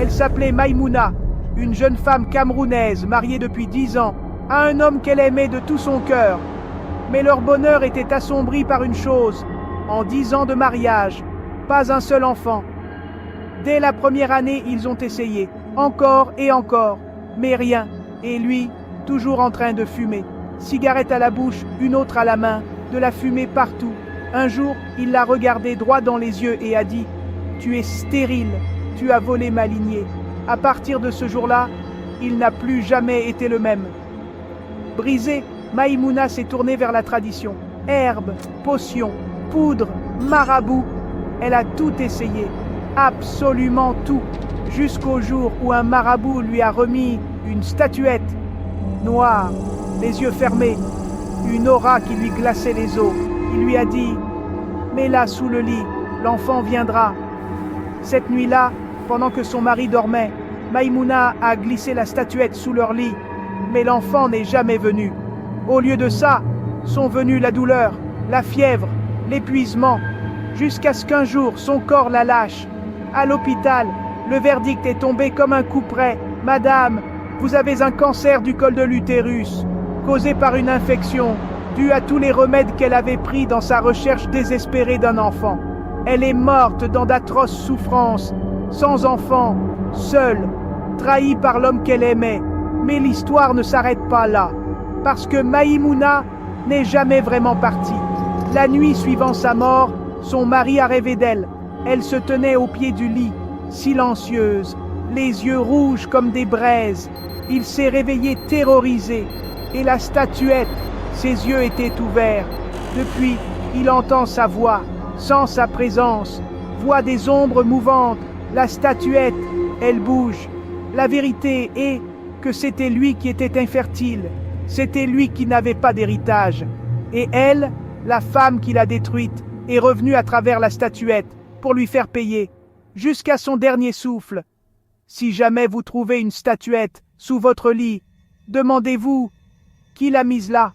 Elle s'appelait Maïmouna, une jeune femme camerounaise mariée depuis 10 ans à un homme qu'elle aimait de tout son cœur. Mais leur bonheur était assombri par une chose. En 10 ans de mariage, pas un seul enfant. Dès la première année, ils ont essayé, encore et encore, mais rien. Et lui, toujours en train de fumer. Cigarette à la bouche, une autre à la main, de la fumée partout. Un jour, il l'a regardé droit dans les yeux et a dit « Tu es stérile, tu as volé ma lignée ». À partir de ce jour-là, il n'a plus jamais été le même. Brisée, Maïmouna s'est tournée vers la tradition. Herbes, potions, poudre, marabout. Elle a tout essayé, absolument tout, jusqu'au jour où un marabout lui a remis une statuette noire, les yeux fermés, une aura qui lui glaçait les os. Il lui a dit « Mets-la sous le lit, l'enfant viendra ». Cette nuit-là, pendant que son mari dormait, Maïmouna a glissé la statuette sous leur lit, mais l'enfant n'est jamais venu. Au lieu de ça, sont venues la douleur, la fièvre, l'épuisement, jusqu'à ce qu'un jour son corps la lâche. À l'hôpital, le verdict est tombé comme un coup près. « Madame, vous avez un cancer du col de l'utérus, causé par une infection, due à tous les remèdes qu'elle avait pris dans sa recherche désespérée d'un enfant. Elle est morte dans d'atroces souffrances, sans enfant, seule, trahie par l'homme qu'elle aimait. Mais l'histoire ne s'arrête pas là, parce que Maïmouna n'est jamais vraiment partie. La nuit suivant sa mort, son mari a rêvé d'elle. Elle se tenait au pied du lit, silencieuse, les yeux rouges comme des braises. Il s'est réveillé terrorisé, et la statuette, ses yeux étaient ouverts. Depuis, il entend sa voix, sent sa présence, voit des ombres mouvantes. La statuette, elle bouge. La vérité est que c'était lui qui était infertile. C'était lui qui n'avait pas d'héritage. Et elle, la femme qui l'a détruite, est revenue à travers la statuette pour lui faire payer, jusqu'à son dernier souffle. Si jamais vous trouvez une statuette sous votre lit, demandez-vous qui l'a mise là.